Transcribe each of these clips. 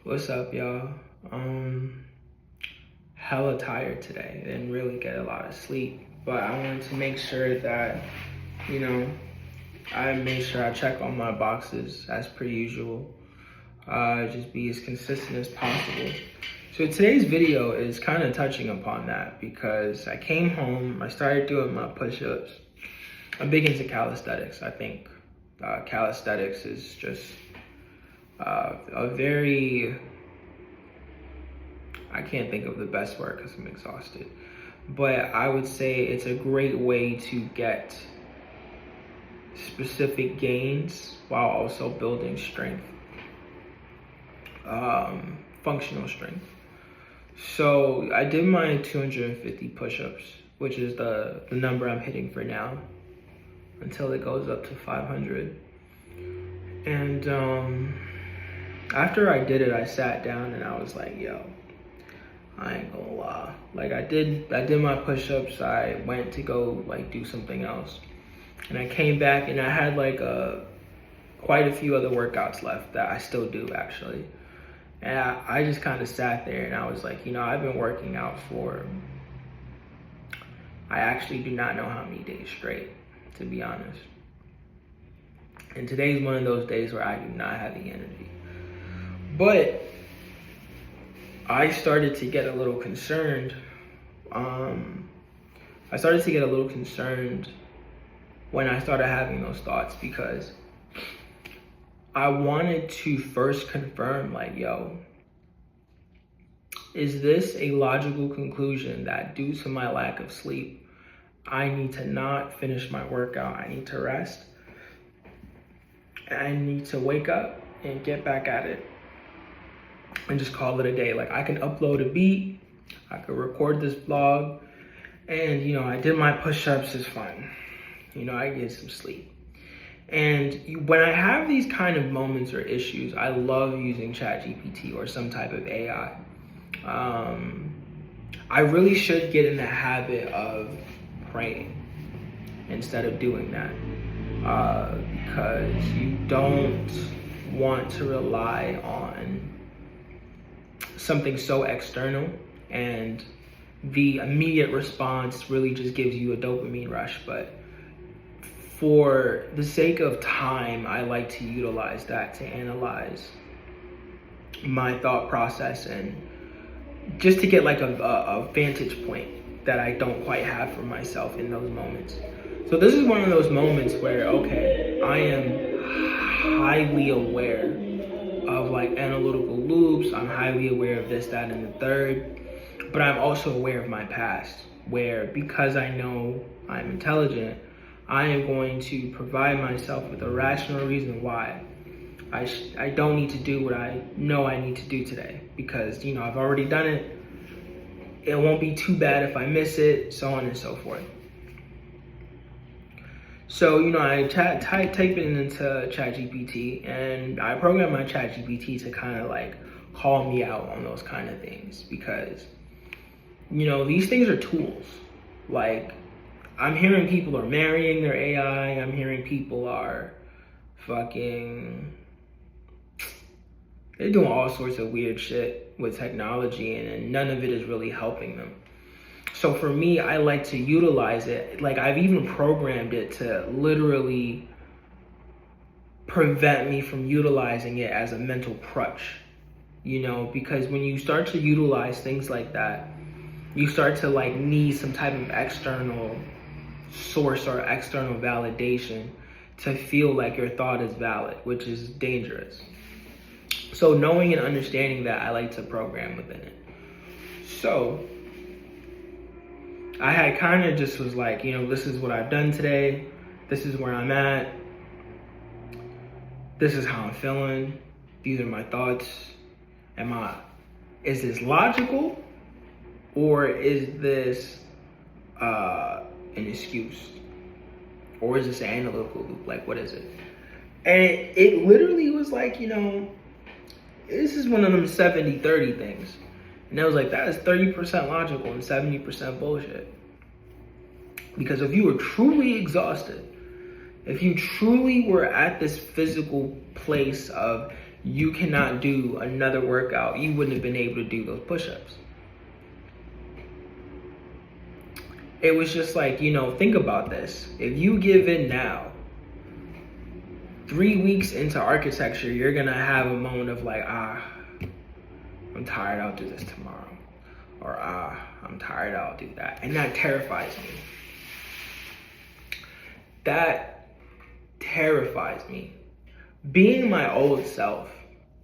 What's up, y'all? Hella tired today. Didn't really get a lot of sleep, but I wanted to make sure that, you know, I made sure I check all my boxes as per usual. Just be as consistent as possible. So today's video is kind of touching upon that because I came home, I started doing my push-ups. I'm big into calisthenics. I think calisthenics is just a very, I can't think of the best word because I'm exhausted, but I would say it's a great way to get specific gains while also building strength, functional strength. So I did my 250 push-ups, which is the number I'm hitting for now until it goes up to 500. And after I did it, I sat down and I was like, yo, I ain't gonna lie. Like I did my push-ups. I went to go like do something else, and I came back and I had like quite a few other workouts left that I still do actually. And I just kind of sat there and I was like, I've been working out for, I actually do not know how many days straight, to be honest. And today's one of those days where I do not have the energy. But I started to get a little concerned. I started to get a little concerned when I started having those thoughts because I wanted to first confirm, like, yo, is this a logical conclusion that due to my lack of sleep, I need to not finish my workout, I need to rest, I need to wake up and get back at it and just call it a day. Like I can upload a beat, I could record this vlog, and I did my push-ups, it's fine. I get some sleep. And when I have these kind of moments or issues, I love using ChatGPT or some type of AI. I really should get in the habit of praying instead of doing that, because you don't want to rely on something so external, and the immediate response really just gives you a dopamine rush. But for the sake of time, I like to utilize that to analyze my thought process and just to get like a vantage point that I don't quite have for myself in those moments. So this is one of those moments where, okay, I am highly aware of like analytical loops. I'm highly aware of this, that, and the third. But I'm also aware of my past, where because I know I'm intelligent, I am going to provide myself with a rational reason why I don't need to do what I know I need to do today, because I've already done it. It won't be too bad if I miss it, so on and so forth. So I type it into ChatGPT, and I program my ChatGPT to kind of like call me out on those kind of things, because these things are tools. Like I'm hearing people are marrying their AI. I'm hearing people are they're doing all sorts of weird shit with technology, and none of it is really helping them. So for me, I like to utilize it. Like I've even programmed it to literally prevent me from utilizing it as a mental crutch, because when you start to utilize things like that, you start to like need some type of external source or external validation to feel like your thought is valid, which is dangerous. So knowing and understanding that, I like to program within it. So I had kind of just was like, this is what I've done today. This is where I'm at. This is how I'm feeling. These are my thoughts. Is this logical, or is this an excuse? Or is this an analytical loop? Like, what is it? And it literally was like, this is one of them 70-30 things. And I was like, that is 30% logical and 70% bullshit. Because if you were truly exhausted, if you truly were at this physical place of you cannot do another workout. You wouldn't have been able to do those push-ups. It was just like, think about this. If you give in now, 3 weeks into architecture, you're gonna have a moment of like, I'm tired, I'll do this tomorrow. Or I'm tired, I'll do that. And that terrifies me. That terrifies me. Being my old self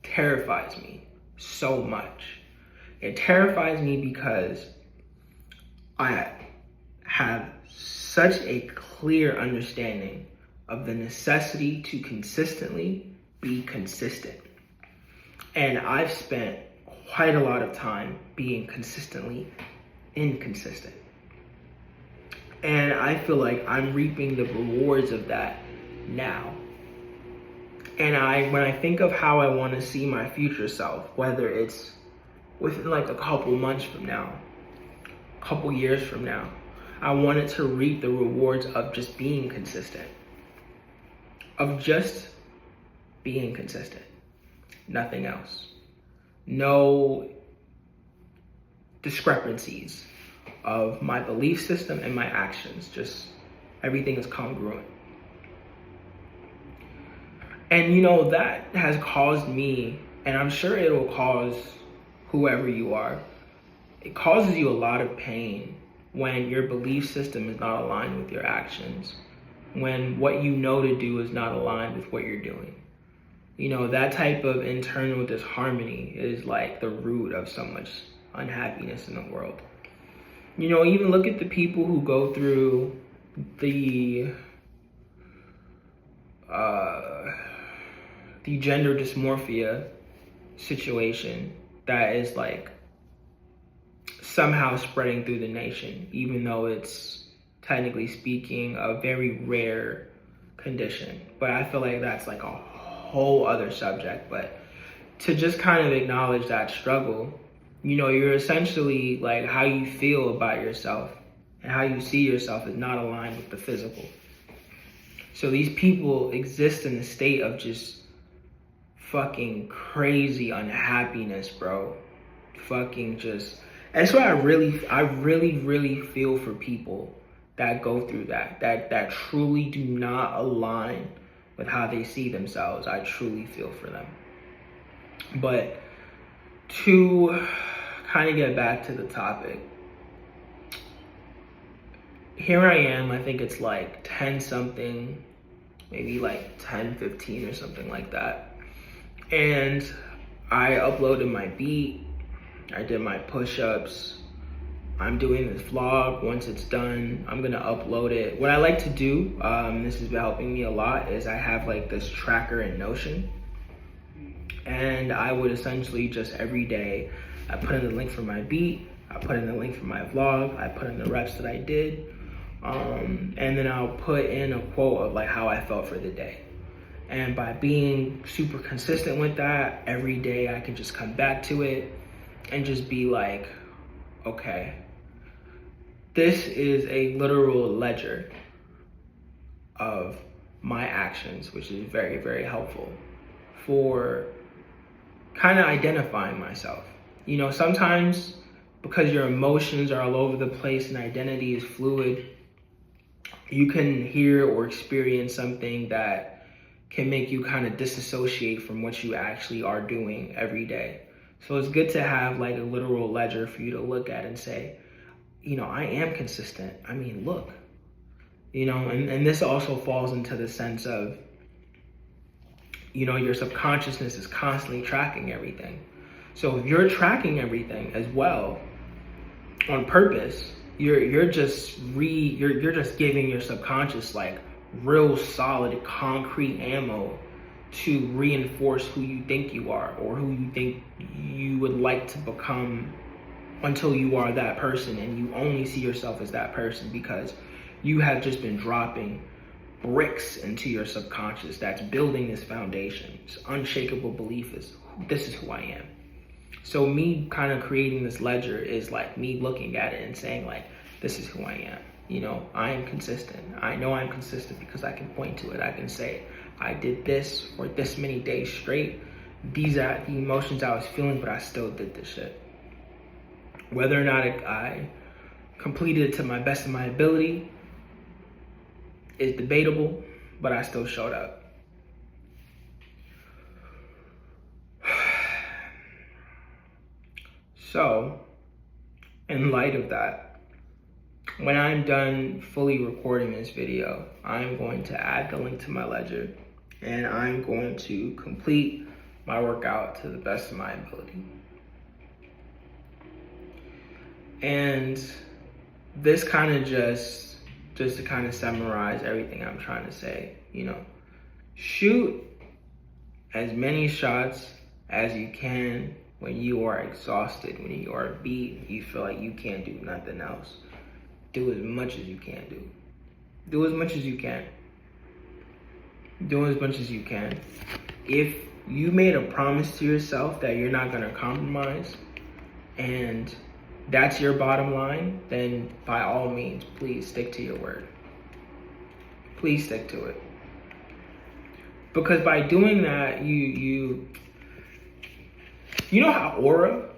terrifies me so much. It terrifies me because I have such a clear understanding of the necessity to consistently be consistent. And I've spent quite a lot of time being consistently inconsistent. And I feel like I'm reaping the rewards of that now. And when I think of how I want to see my future self, whether it's within like a couple months from now, a couple years from now, I wanted to reap the rewards of just being consistent. Of just being consistent. Nothing else. No discrepancies of my belief system and my actions. Just everything is congruent. And that has caused me, and I'm sure it'll cause whoever you are, it causes you a lot of pain when your belief system is not aligned with your actions, when what you know to do is not aligned with what you're doing. That type of internal disharmony is like the root of so much unhappiness in the world. Even look at the people who go through the gender dysmorphia situation that is like somehow spreading through the nation, even though it's technically speaking a very rare condition. But I feel like that's like a whole other subject. But to just kind of acknowledge that struggle, you're essentially like how you feel about yourself and how you see yourself is not aligned with the physical. So these people exist in a state of just fucking crazy unhappiness, bro. Fucking just, that's why I really feel for people that go through that truly do not align with how they see themselves. I truly feel for them. But to kind of get back to the topic, here I am, I think it's like 10 something, maybe like 10:15 or something like that. And I uploaded my beat, I did my push-ups, I'm doing this vlog. Once it's done, I'm gonna upload it. What I like to do, this has been helping me a lot, is I have like this tracker in Notion. And I would essentially just every day, I put in the link for my beat, I put in the link for my vlog, I put in the reps that I did, and then I'll put in a quote of like how I felt for the day. And by being super consistent with that, every day I can just come back to it and just be like, okay, this is a literal ledger of my actions, which is very, very helpful for kind of identifying myself. Sometimes because your emotions are all over the place and identity is fluid, you can hear or experience something that can make you kind of disassociate from what you actually are doing every day. So it's good to have like a literal ledger for you to look at and say, I am consistent. I mean, look, and this also falls into the sense of, your subconsciousness is constantly tracking everything. So if you're tracking everything as well on purpose, you're just giving your subconscious like real solid concrete ammo to reinforce who you think you are or who you think you would like to become until you are that person, and you only see yourself as that person because you have just been dropping bricks into your subconscious that's building this foundation. This unshakable belief is, this is who I am. So me kind of creating this ledger is like me looking at it and saying like, this is who I am. I am consistent. I know I'm consistent because I can point to it. I can say, I did this for this many days straight, these are the emotions I was feeling, but I still did this shit. Whether or not I completed it to my best of my ability is debatable, but I still showed up. So, in light of that, when I'm done fully recording this video, I'm going to add the link to my ledger, and I'm going to complete my workout to the best of my ability. And this kind of just to kind of summarize everything I'm trying to say, shoot as many shots as you can when you are exhausted, when you are beat, you feel like you can't do nothing else. Do as much as you can do. Do as much as you can. Do as much as you can. If you made a promise to yourself that you're not gonna compromise, and that's your bottom line, then by all means, please stick to your word. Please stick to it. Because by doing that, you know how aura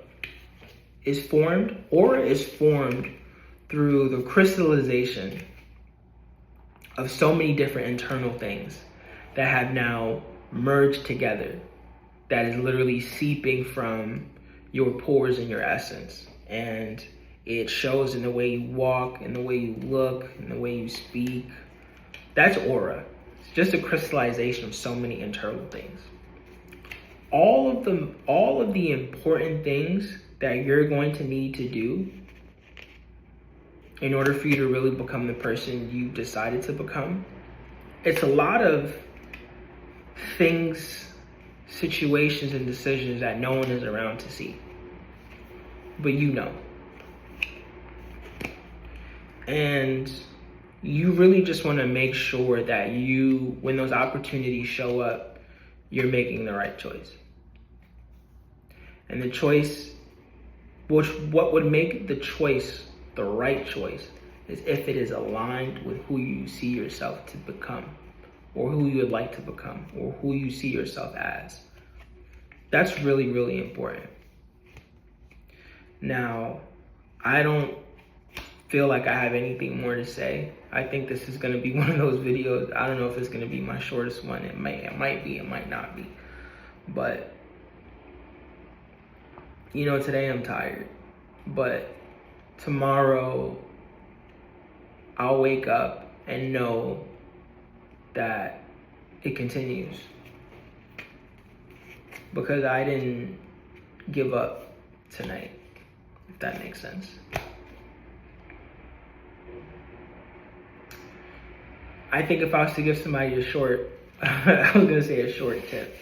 is formed? Aura is formed through the crystallization of so many different internal things that have now merged together, that is literally seeping from your pores and your essence. And it shows in the way you walk, in the way you look, in the way you speak. That's aura. It's just a crystallization of so many internal things. All of the important things that you're going to need to do in order for you to really become the person you decided to become, it's a lot of things, situations, and decisions that no one is around to see. But you know. And you really just want to make sure that when those opportunities show up, you're making the right choice. And the choice, what would make the choice the right choice, is if it is aligned with who you see yourself to become, or who you would like to become, or who you see yourself as. That's really, really important. Now, I don't feel like I have anything more to say. I think this is going to be one of those videos. I don't know if it's going to be my shortest one. It might be, it might not be. But, today I'm tired. But tomorrow, I'll wake up and know that it continues. Because I didn't give up tonight, if that makes sense. I think if I was to give somebody a short, I was gonna say a short tip.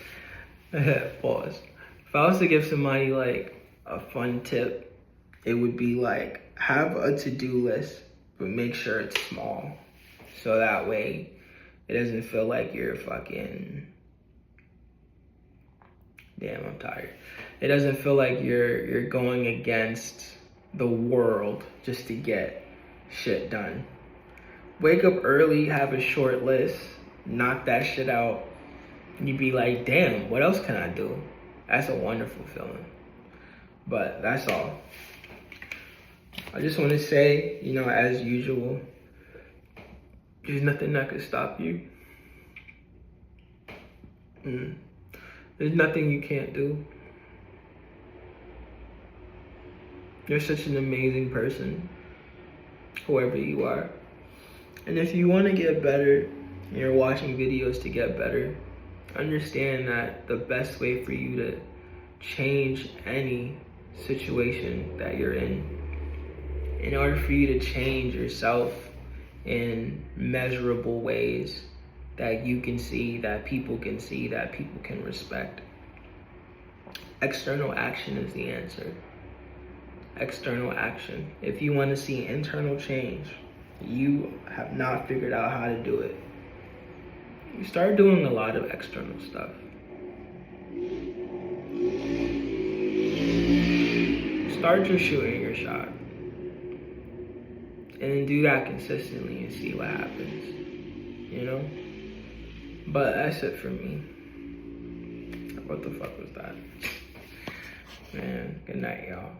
Pause. If I was to give somebody like a fun tip, it would be like, have a to-do list, but make sure it's small. So that way it doesn't feel like you're fucking, damn, I'm tired. It doesn't feel like you're going against the world just to get shit done. Wake up early, have a short list, knock that shit out. You'd be like, damn, what else can I do? That's a wonderful feeling. But that's all. I just want to say, as usual, there's nothing that could stop you. There's nothing you can't do. You're such an amazing person, whoever you are. And if you want to get better, and you're watching videos to get better, understand that the best way for you to change any situation that you're in order for you to change yourself in measurable ways that you can see, that people can see, that people can respect, external action is the answer. External action. If you want to see internal change, you have not figured out how to do it. You start doing a lot of external stuff. Start just shooting your shot. And then do that consistently and see what happens. But that's it for me. What the fuck was that? Man, good night, y'all.